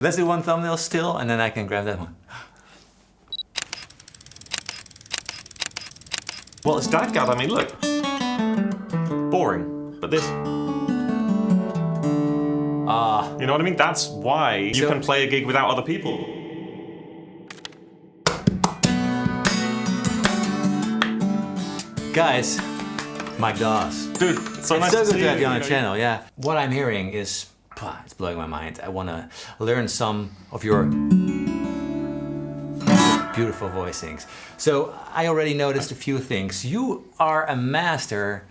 Let's do one thumbnail still, and then I can grab that one. Well, it's DADGAD, I mean, look. Boring, but this. You know what I mean? That's why you can play a gig without other people. Guys, Mike Dawes. Dude, it's so nice so to good see to have you you on the channel, yeah. What I'm hearing is, it's blowing my mind. I want to learn some of your beautiful voicings. So I already noticed a few things. You are a master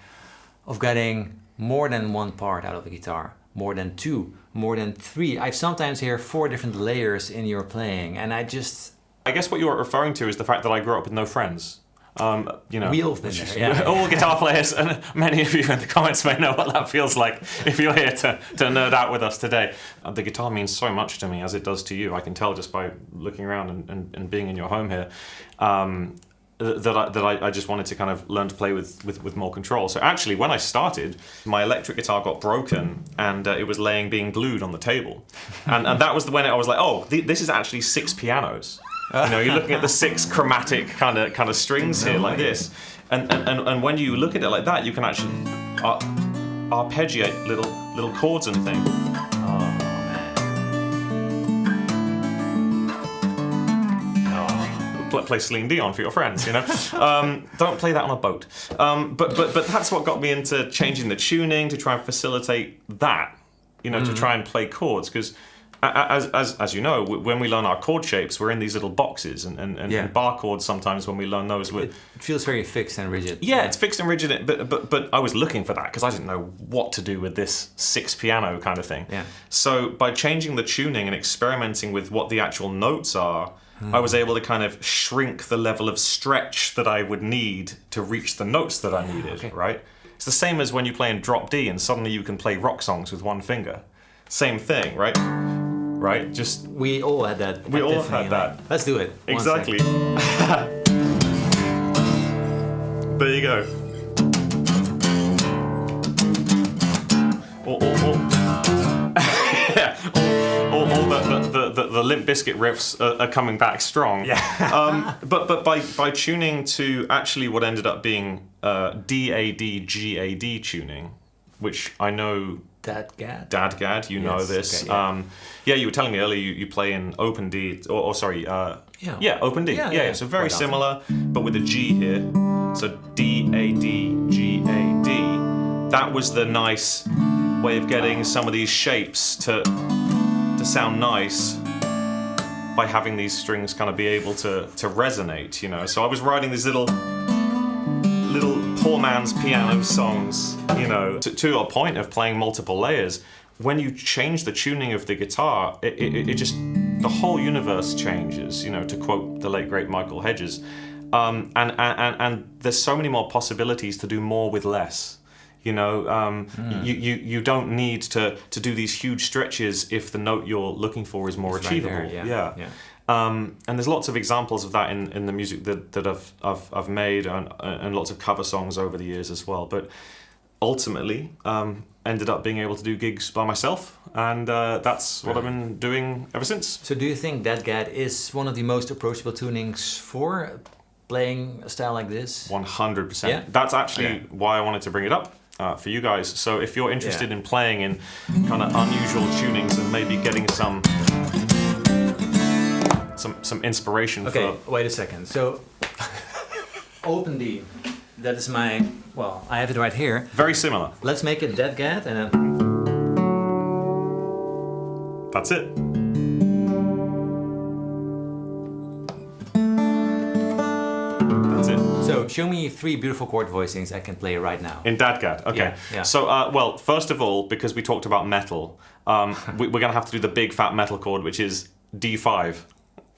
of getting more than one part out of the guitar. More than two, more than three. I sometimes hear 4 different layers in your playing, and I guess what you're referring to is the fact that I grew up with no friends. You know, we all been there, yeah. All guitar players, and many of you in the comments may know what that feels like if you're here to nerd out with us today. The guitar means so much to me, as it does to you. I can tell just by looking around and being in your home here. That I just wanted to kind of learn to play with more control. So actually, when I started, my electric guitar got broken, and it was being glued on the table, and that was when I was like, oh, this is actually 6 pianos. You know, you're looking at the 6 chromatic kind of strings here, like this, and when you look at it like that, you can actually arpeggiate little chords and things. Play Celine Dion for your friends, you know. Don't play that on a boat. But that's what got me into changing the tuning to try and facilitate that, you know, to try and play chords. Because as you know, when we learn our chord shapes, we're in these little boxes, and bar chords sometimes when we learn those, it feels very fixed and rigid. Yeah, it's fixed and rigid. But I was looking for that because I didn't know what to do with this 6 piano kind of thing. Yeah. So by changing the tuning and experimenting with what the actual notes are, I was able to kind of shrink the level of stretch that I would need to reach the notes that I needed, right? It's the same as when you play in drop D and suddenly you can play rock songs with one finger. Same thing, right? Right? Just we all had that. We all had that. Let's do it. Exactly. There you go. The Limp Bizkit riffs are coming back strong. Yeah. But by tuning to actually what ended up being DADGAD tuning, which I know. DADGAD, you know this. Okay, yeah, you were telling me earlier you play in open D, or sorry, open D. Yeah. So very similar, but with a G here. So DADGAD. That was the nice way of getting some of these shapes to sound nice by having these strings kind of be able to resonate, you know. So I was writing these little poor man's piano songs, you know, to a point of playing multiple layers. When you change the tuning of the guitar, it just, the whole universe changes, you know, to quote the late great Michael Hedges. And there's so many more possibilities to do more with less. You know, you don't need to do these huge stretches if the note you're looking for is more achievable. Right there, yeah. And there's lots of examples of that in the music that I've made and lots of cover songs over the years as well. But ultimately, ended up being able to do gigs by myself, and that's what I've been doing ever since. So do you think DADGAD is one of the most approachable tunings for playing a style like this? 100%. Yeah? That's actually why I wanted to bring it up. For you guys. So if you're interested in playing in kind of unusual tunings and maybe getting some inspiration for... wait a second. So open D, that is my, well, I have it right here. Very similar. Let's make it DADGAD and then... That's it. So show me 3 beautiful chord voicings I can play right now. In DADGAD, okay. Yeah. So, well, first of all, because we talked about metal, we're going to have to do the big fat metal chord, which is D5,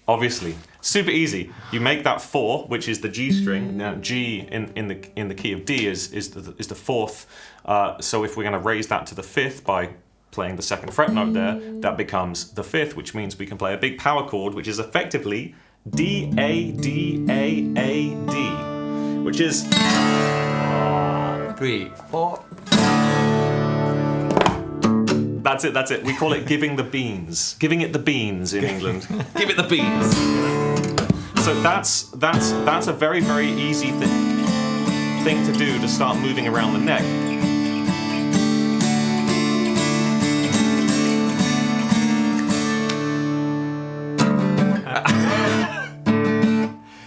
obviously. Super easy. You make that 4, which is the G string. Now, G in the key of D is the 4th. So if we're going to raise that to the 5th by playing the 2nd fret note there, that becomes the 5th, which means we can play a big power chord, which is effectively D-A-D-A-A-D, which is 3, 4. That's it. We call it giving the beans. Giving it the beans in England. Give it the beans. So that's a very, very easy thing to do to start moving around the neck.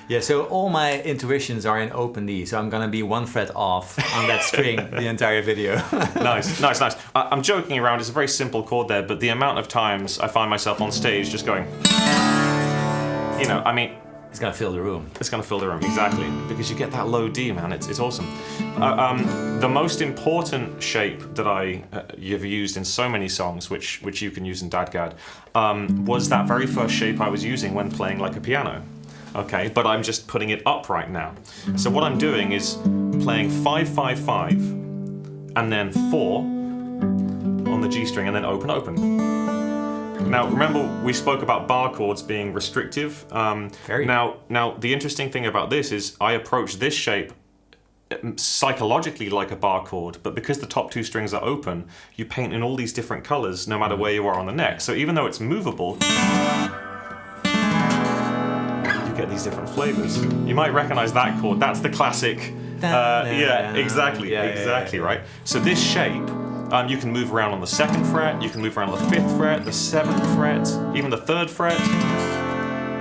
Yeah, so all my intuitions are in open D, so I'm gonna be 1 fret off on that string the entire video. Nice. I'm joking around, it's a very simple chord there, but the amount of times I find myself on stage just going, you know, I mean... It's gonna fill the room. It's gonna fill the room, exactly. Because you get that low D, man, it's awesome. The most important shape that you've used in so many songs, which you can use in DADGAD, was that very first shape I was using when playing like a piano. Okay, but I'm just putting it up right now. So what I'm doing is playing 5, 5, 5, and then 4 on the G string, and then open, open. Now, remember we spoke about bar chords being restrictive. Now, the interesting thing about this is I approach this shape psychologically like a bar chord, but because the top 2 strings are open, you paint in all these different colors no matter where you are on the neck. So even though it's movable, get these different flavors. You might recognize that chord. That's the classic. Exactly, right? So this shape, you can move around on the 2nd fret, you can move around on the 5th fret, the 7th fret, even the 3rd fret.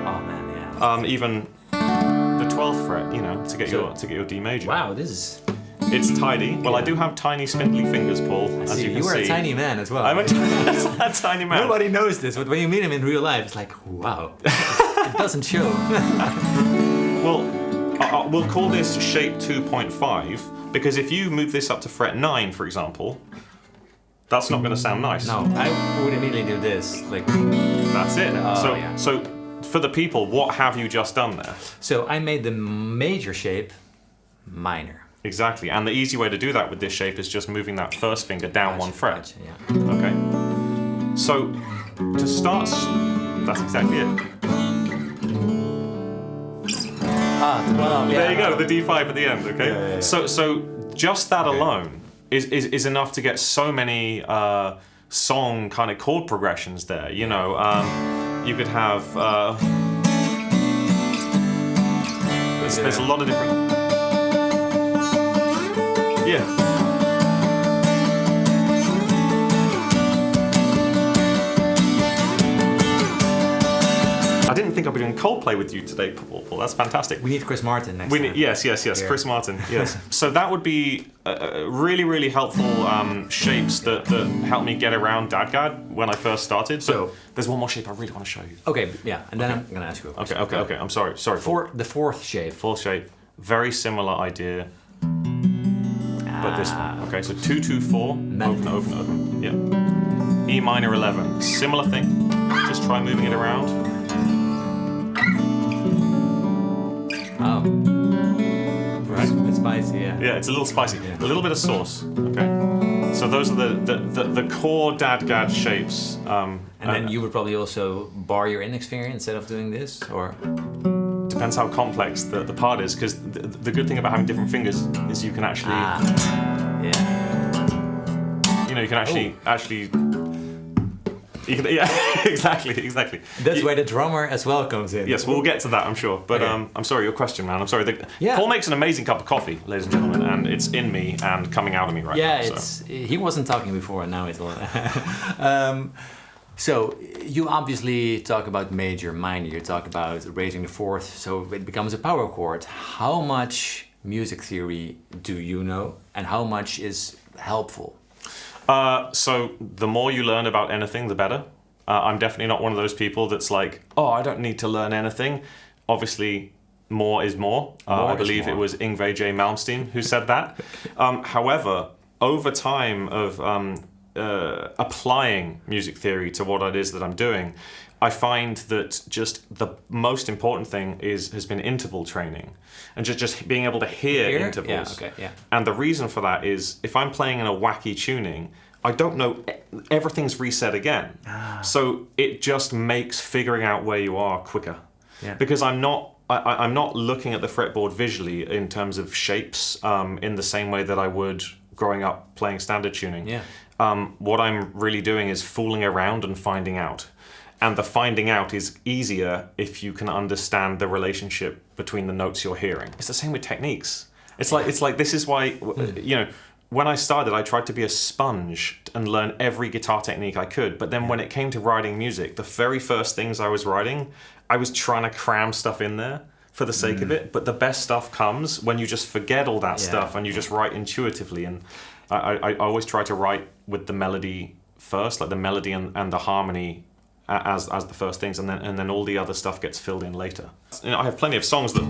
Oh man, yeah. Even the 12th fret, you know, to get your D major. Wow, this is... It's tidy. Well, I do have tiny, spindly fingers, Paul, as you can see. You are a tiny man as well. I'm a tiny man. Nobody knows this, but when you meet him in real life, it's like, wow. It doesn't show. Well, we'll call this shape 2.5, because if you move this up to fret 9, for example, that's not going to sound nice. No, I would immediately do this. Like, that's it. Oh, so for the people, what have you just done there? So I made the major shape minor. Exactly, and the easy way to do that with this shape is just moving that first finger down 1 fret. Yeah. Okay. So to start, that's exactly it. There you go, the D5 at the end. Okay. Yeah. So just that alone is enough to get so many song kind of chord progressions there. You know, you could have. There's a lot of different. Yeah. I didn't think I'd be doing Coldplay with you today, Paul. That's fantastic. We need Chris Martin next time. Yes, yeah. Chris Martin, yes. So that would be really, really helpful shapes that helped me get around DADGAD when I first started. So there's one more shape I really want to show you. Okay, yeah, and then I'm going to ask you a question. Okay, I'm sorry. The 4th shape. 4th shape, very similar idea. But this one. Okay, so 2, 2, 4, open. Yeah. E minor 11. Similar thing. Just try moving it around. Oh. Right. It's spicy, yeah. Yeah, it's a little spicy. Yeah. A little bit of sauce. Okay. So those are the core DADGAD shapes. And then you would probably also bar your index finger instead of doing this, or? Depends how complex the part is, because the good thing about having different fingers is you can actually, you know, you can actually, you can, yeah, exactly. That's where the drummer as well comes in. Yes, we'll get to that, I'm sure. But okay. I'm sorry, your question, man. I'm sorry. Paul makes an amazing cup of coffee, ladies and gentlemen, and it's in me and coming out of me right now. Yeah, he wasn't talking before, and now it's all. So you obviously talk about major, minor, you talk about raising the 4th, so it becomes a power chord. How much music theory do you know, and how much is helpful? So the more you learn about anything, the better. I'm definitely not one of those people that's like, oh, I don't need to learn anything. Obviously, more is more. I believe it was Yngwie J. Malmsteen who said that. However, over time of applying music theory to what it is that I'm doing, I find that just the most important thing has been interval training, and just being able to hear intervals. And the reason for that is if I'm playing in a wacky tuning, I don't know, everything's reset again. So it just makes figuring out where you are quicker. Because I'm not looking at the fretboard visually in terms of shapes in the same way that I would growing up playing standard tuning. what I'm really doing is fooling around and finding out. And the finding out is easier if you can understand the relationship between the notes you're hearing. It's the same with techniques. It's like this is why, you know, when I started, I tried to be a sponge and learn every guitar technique I could. But then when it came to writing music, the very first things I was writing, I was trying to cram stuff in there for the sake of it. But the best stuff comes when you just forget all that stuff and you just write intuitively. And I always try to write with the melody first, like the melody and the harmony as the first things, and then all the other stuff gets filled in later. You know, I have plenty of songs that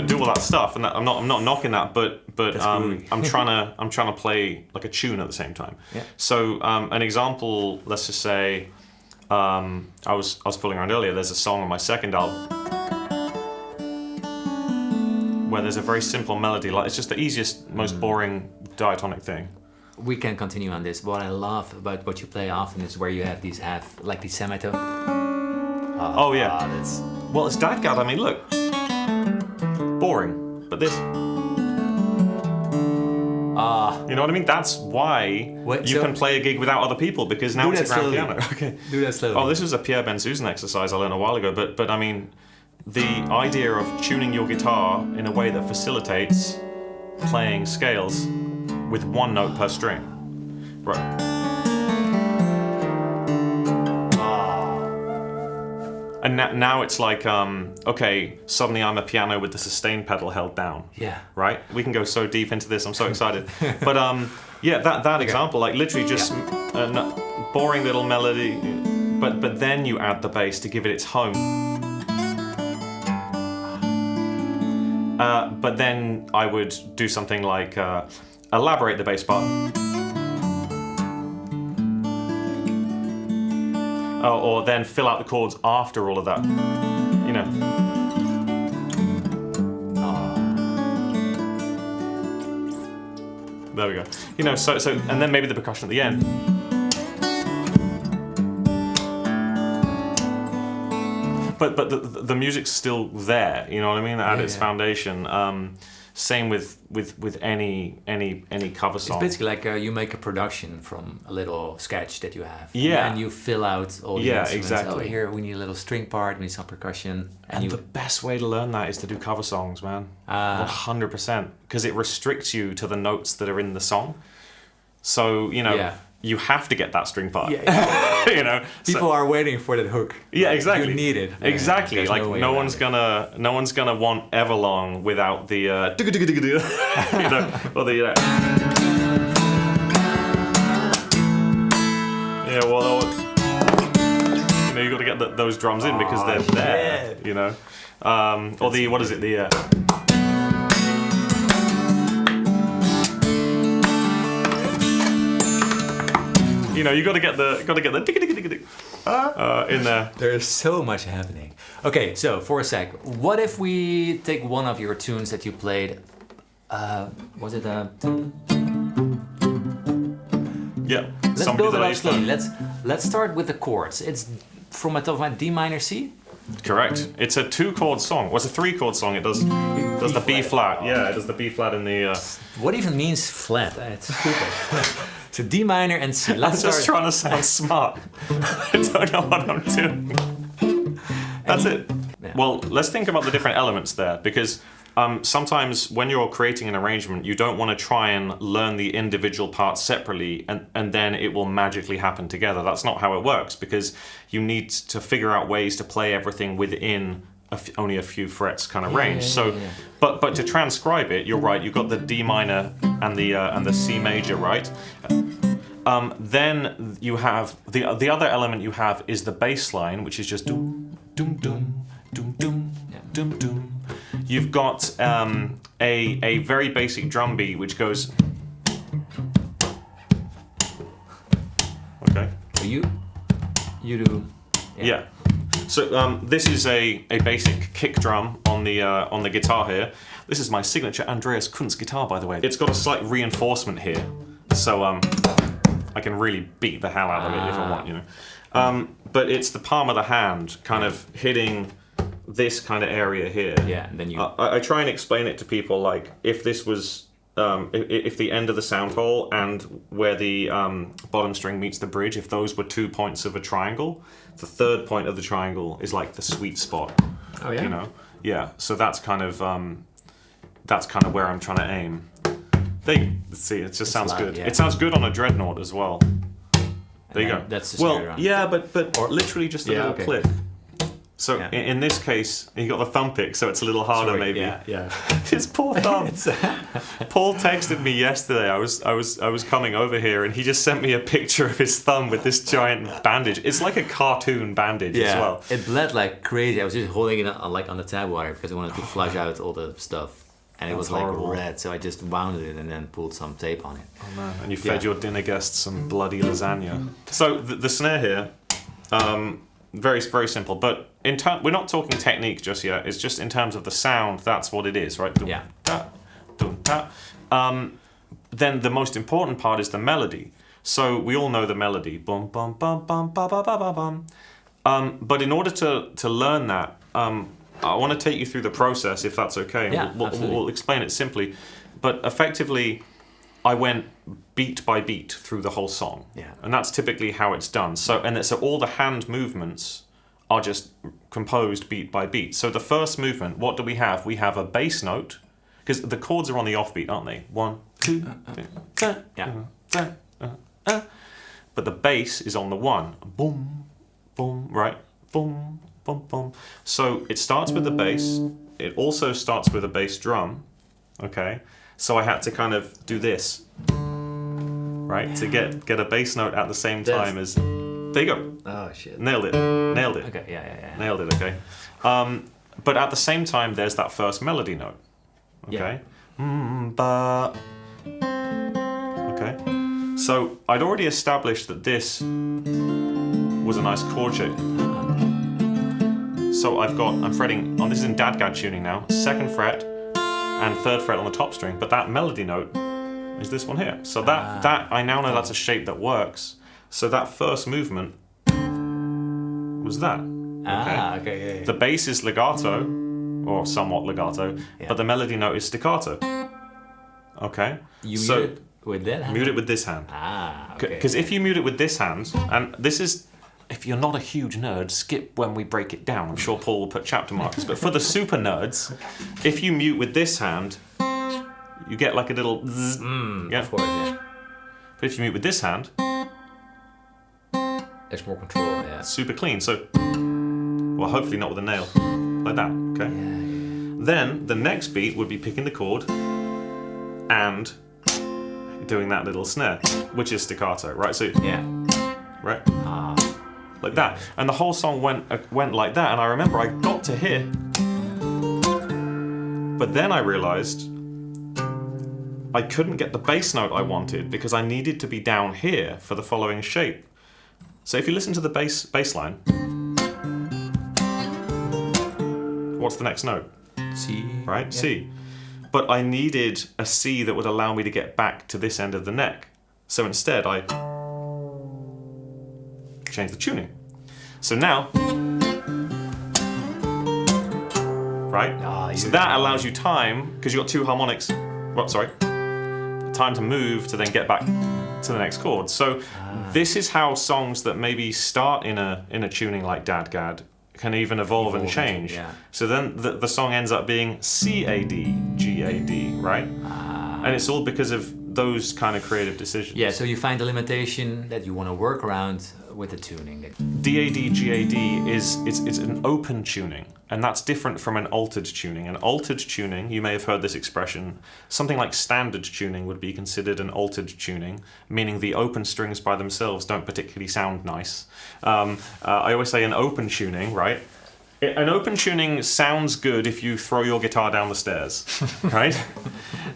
do all that stuff, and I'm not knocking that, but I'm trying to play like a tune at the same time. Yeah. So an example, let's just say, I was fooling around earlier. There's a song on my second album where there's a very simple melody, like it's just the easiest, most boring diatonic thing. We can continue on this. What I love about what you play often is where you have these like these semitone. Oh yeah. Well, it's DADGAD. I mean, look, boring, but this. You know what I mean? That's why you can play a gig without other people, because now it's a grand piano. Okay. Do that slowly. Oh, this was a Pierre Ben-Susan exercise I learned a while ago, but I mean, the idea of tuning your guitar in a way that facilitates playing scales with one note per string. Right. And now it's like, okay, suddenly I'm a piano with the sustain pedal held down. Yeah. Right? We can go so deep into this, I'm so excited. But yeah, that example, like literally just a boring little melody, but then you add the bass to give it its home. But then I would do something like elaborate the bass part. Or then fill out the chords after all of that. You know. There we go. You know, so and then maybe the percussion at the end. But the music's still there, you know what I mean? At its foundation. Same with any cover song. It's basically like you make a production from a little sketch that you have. Yeah. And you fill out all the instruments. Exactly. Oh, here we need a little string part, we need some percussion. And the best way to learn that is to do cover songs, man. 100%. Because it restricts you to the notes that are in the song. So, you know, you have to get that string part. Yeah. You know, people are waiting for that hook. Yeah, exactly. You need it. Exactly. Like no one's gonna want Everlong without the you know, or the yeah. Well, you know, you got to get those drums in because they're there. You know, or the what is it? The you know, you got to get the in there. There's so much happening. Okay, so for a sec, what if we take one of your tunes that you played? Was it Yeah. Let's build it up slowly. Let's start with the chords. It's from a top of D minor C. Correct. It's a 2-chord song. Well, it's a 3-chord song. It does the B flat. Yeah, it does the B flat in the. What even means flat? It's stupid. So D minor and C. I'm just trying to sound smart. I don't know what I'm doing. That's it. Yeah. Well, let's think about the different elements there, because sometimes when you're creating an arrangement, you don't want to try and learn the individual parts separately and then it will magically happen together. That's not how it works, because you need to figure out ways to play everything within only a few frets kind of range. But to transcribe it, you're right. You've got the D minor and the C major, right? Then you have the other element you have is the bass line, which is just doom doom doom doom doom doom doom. You've got a very basic drum beat which goes. Okay. You do. Yeah. So this is a basic kick drum on the guitar here. This is my signature Andreas Cuntz guitar, by the way. It's got a slight reinforcement here, so I can really beat the hell out of it if I want, you know. But it's the palm of the hand kind of hitting this kind of area here. Yeah, and then you. I try and explain it to people like if this was if the end of the sound hole and where the bottom string meets the bridge, if those were 2 points of a triangle, the third point of the triangle is like the sweet spot. Oh yeah. You know, yeah. So that's kind of where I'm trying to aim. See, it just sounds good. Yeah. It sounds good on a dreadnought as well. There you go. That's the snare drum. Yeah, but literally just a little click. So in this case, you got the thumb pick, so it's a little harder maybe. Yeah. His poor thumb. Paul texted me yesterday. I was coming over here, and he just sent me a picture of his thumb with this giant bandage. It's like a cartoon bandage as well. It bled like crazy. I was just holding it on the tap water because I wanted to flush out all the stuff. And it was horrible. Like red, so I just wound it and then pulled some tape on it. Oh man! And you fed your dinner guests some bloody lasagna. So the snare here, very very simple. But we're not talking technique just yet. It's just in terms of the sound. That's what it is, right? Yeah. Then the most important part is the melody. So we all know the melody. Bum bum bum bum ba ba ba ba bum. But in order to learn that. I want to take you through the process, if that's okay. Yeah, we'll explain it simply. But effectively, I went beat by beat through the whole song. Yeah. And that's typically how it's done. So all the hand movements are just composed beat by beat. So the first movement, what do we have? We have a bass note, because the chords are on the offbeat, aren't they? 1, 2, 3, but the bass is on the 1. Boom, boom, right? Boom. Boom, boom. So it starts with the bass. It also starts with a bass drum. Okay. So I had to kind of do this, right, to get a bass note at the same time as. There you go. Oh shit. Nailed it. Okay. Yeah. Nailed it. Okay. But at the same time, there's that first melody note. Okay. Yeah. Okay. So I'd already established that this was a nice chord shape. So I'm fretting on, this is in DADGAD tuning now, 2nd fret and 3rd fret on the top string, but that melody note is this one here. So that I now know that's a shape that works. So that first movement was that. Okay. The bass is legato, or somewhat legato, but the melody note is staccato. Okay. You mute it with that hand? Mute it with this hand. Okay. Because if you mute it with this hand, and this is, if you're not a huge nerd, skip when we break it down. I'm sure Paul will put chapter markers. But for the super nerds, if you mute with this hand, you get like a little zzz. Of course, yeah. But if you mute with this hand, there's more control, yeah. Super clean. So, well, hopefully not with a nail. Like that, okay? Yeah. Then the next beat would be picking the chord and doing that little snare, which is staccato, right? So, right? Like that, and the whole song went like that, and I remember I got to here, but then I realized I couldn't get the bass note I wanted because I needed to be down here for the following shape. So if you listen to the bass line, what's the next note? C. Right? Yeah. C. But I needed a C that would allow me to get back to this end of the neck. So instead I change the tuning. So now, right? So that allows you time, because you've got 2 harmonics, time to move to then get back to the next chord. So this is how songs that maybe start in a tuning like DADGAD can even evolve and change. Yeah. So then the song ends up being C-A-D, G-A-D, right? And it's all because of those kind of creative decisions. Yeah, so you find the limitation that you want to work around with the tuning. DAD, GAD it's an open tuning, and that's different from an altered tuning. An altered tuning, you may have heard this expression, something like standard tuning would be considered an altered tuning, meaning the open strings by themselves don't particularly sound nice. I always say an open tuning, right? An open tuning sounds good if you throw your guitar down the stairs, right?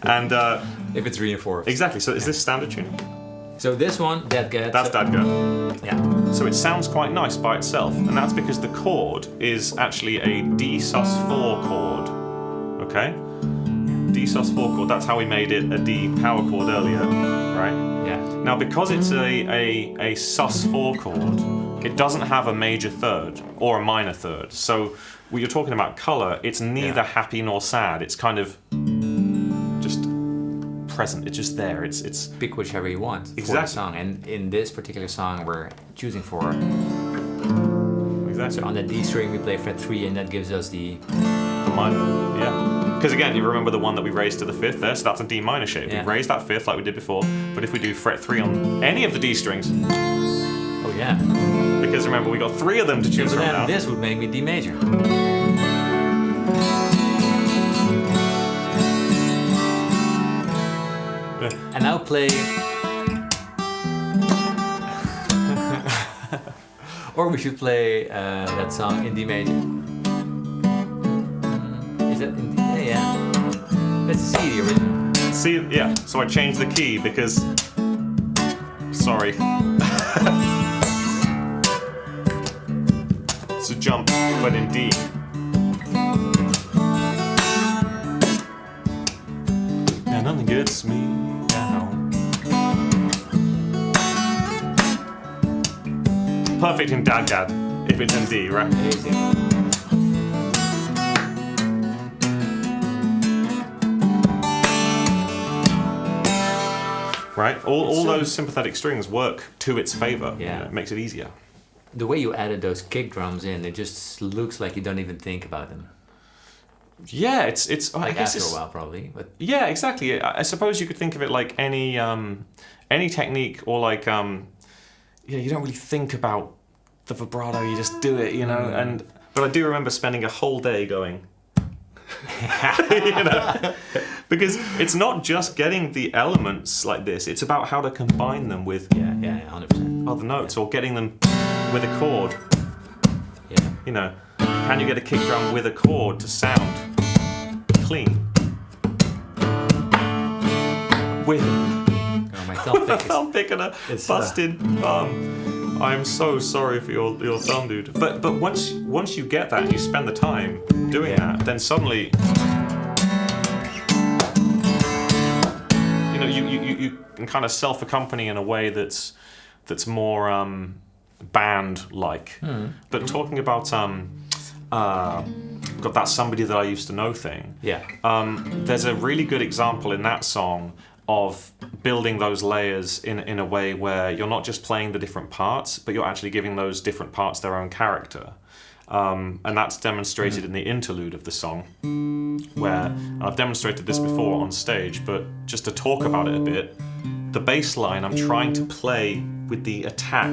And if it's reinforced. Exactly. So is this standard tuning? So this one, DADGAD. That's DADGAD. Yeah. So it sounds quite nice by itself, and that's because the chord is actually a D sus4 chord. Okay? D sus4 chord. That's how we made it a D power chord earlier, right? Yeah. Now, because it's a sus4 chord, it doesn't have a major third or a minor third. So when you're talking about color, it's neither happy nor sad. It's kind of just present. It's just there. It's pick whichever you want for exactly the song. And in this particular song, we're choosing for. Exactly. So on the D string, we play fret 3, and that gives us the minor. Yeah. Because again, you remember the one that we raised to the 5th there, so that's a D minor shape. Yeah. We raise that 5th like we did before, but if we do fret 3 on any of the D strings. Oh yeah. Because remember, we got 3 of them to choose from now. This would make me D major. And now play. Or we should play that song in D major. Is that in D? Yeah. That's C, the original. C, yeah. So I changed the key because. Sorry. It's a jump, but in D. And nothing gets me down. Perfect in DADGAD if it's in D, right? Amazing. Right? All those sympathetic strings work to its favor. Yeah. You know, it makes it easier. The way you added those kick drums in, it just looks like you don't even think about them. Yeah, it's Like I guess after a while, probably. But yeah, exactly. I suppose you could think of it like any technique, or like yeah, you don't really think about the vibrato. You just do it, you know. But I do remember spending a whole day going, you know, because it's not just getting the elements like this. It's about how to combine them with 100%. other notes, or getting them with a chord. Yeah. You know, can you get a kick drum with a chord to sound clean? With My thumb pick and a busted thumb. I'm so sorry for your thumb, dude. But once you get that and you spend the time doing that, then suddenly, you know, you can kind of self-accompany in a way that's more band-like. But talking about got that somebody that I used to know thing. Yeah. There's a really good example in that song of building those layers in a way where you're not just playing the different parts, but you're actually giving those different parts their own character. And that's demonstrated in the interlude of the song, where, and I've demonstrated this before on stage, but just to talk about it a bit, the bass line I'm trying to play with the attack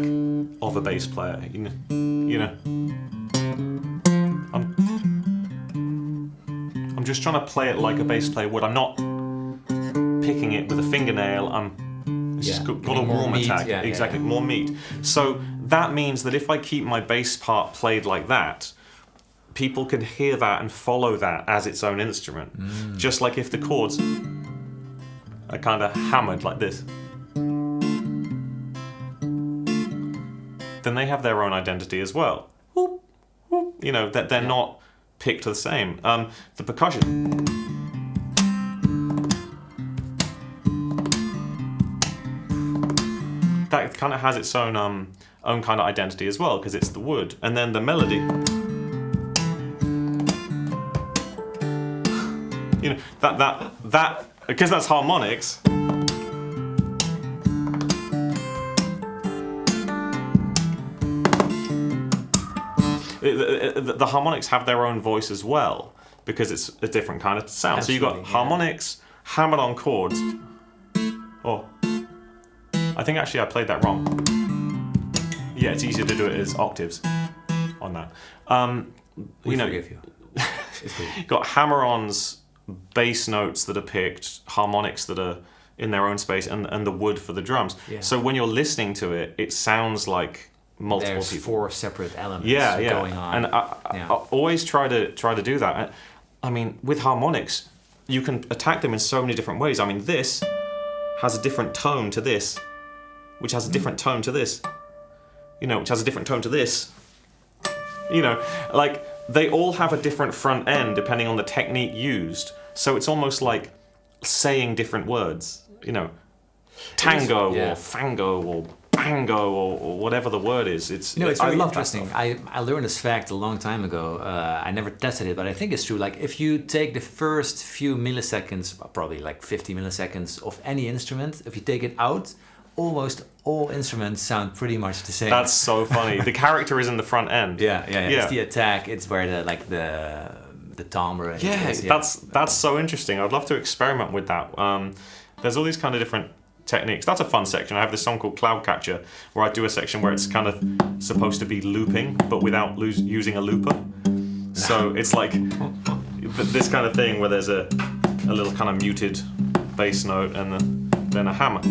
of a bass player. You know, I'm just trying to play it like a bass player would. I'm not picking it with a fingernail. It's just got a warm attack. Exactly, more meat. So that means that if I keep my bass part played like that, people can hear that and follow that as its own instrument. Just like if the chords are kind of hammered like this, then they have their own identity as well. You know, that they're not picked the same. The percussion. That kind of has its own kind of identity as well, because it's the wood. And then the melody. You know, that because that's harmonics. The harmonics have their own voice as well, because it's a different kind of sound. Absolutely, so you've got harmonics hammered on chords. Oh, I think actually I played that wrong. Yeah, it's easier to do it as octaves on that. We forgive you. You've got hammer-ons, bass notes that are picked, harmonics that are in their own space, and the wood for the drums. Yeah. So when you're listening to it, it sounds like multiple There's people. 4 separate elements going on. And I always try to do that. I mean, with harmonics, you can attack them in so many different ways. I mean, this has a different tone to this, which has a different tone to this, you know, which has a different tone to this. You know, like, they all have a different front end depending on the technique used. So it's almost like saying different words, you know, tango or fango or tango or whatever the word is. It's really interesting. I learned this fact a long time ago. I never tested it, but I think it's true. Like if you take the first few milliseconds, probably like 50 milliseconds of any instrument, if you take it out, almost all instruments sound pretty much the same. That's so funny. The character is in the front end. Yeah. It's the attack. It's where the timbre. Yeah, that's so interesting. I'd love to experiment with that. There's all these kind of different techniques. That's a fun section. I have this song called Cloud Catcher, where I do a section where it's kind of supposed to be looping, but without using a looper. So it's like this kind of thing where there's a little kind of muted bass note and then a hammer.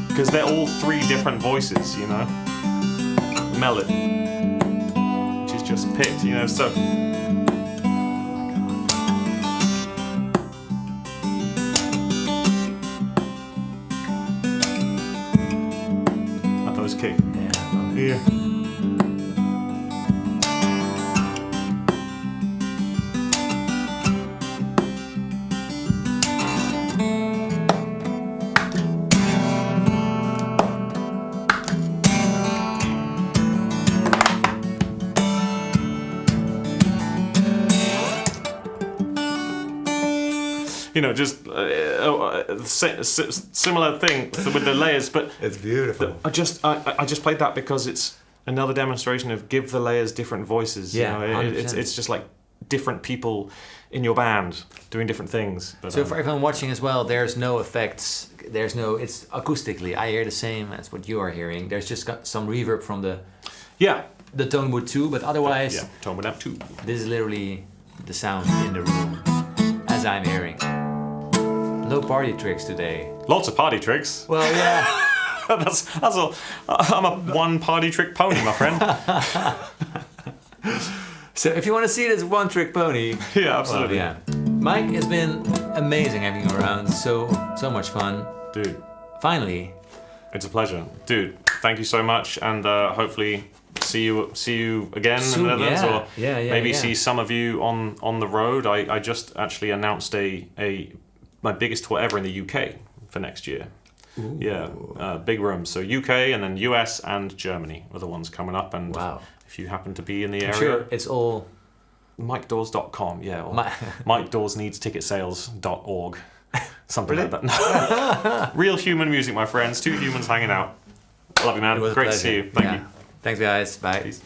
Because they're all three different voices, you know? Melody, which is just picked, you know, so... Are those kick? Yeah. You know, just similar thing with the layers, but it's beautiful. I just played that because it's another demonstration of give the layers different voices. Yeah, you know, it's just like different people in your band doing different things. But, so for everyone watching as well, there's no effects. It's acoustically. I hear the same as what you are hearing. There's just got some reverb from the tone wood too, but otherwise tone wood amp too. This is literally the sound in the room as I'm hearing. No party tricks today. Lots of party tricks. Well, yeah. that's all. I'm a one party trick pony, my friend. So if you want to see this one trick pony, yeah, absolutely. Well, yeah. Mike, it's been amazing having you around. So much fun, dude. Finally, it's a pleasure, dude. Thank you so much, and hopefully see you again soon, in the Netherlands, or maybe yeah. see some of you on the road. I just actually announced my biggest tour ever in the UK for next year. Ooh. Yeah, big rooms. So UK and then US and Germany are the ones coming up. And if you happen to be in the area, sure, it's all MikeDawes.com. Yeah, or MikeDawesNeedsTicketSales.org. Something like that. No. Real human music, my friends. Two humans hanging out. Love you, man. Great to see you. Thank you. Thanks, guys. Bye. Peace.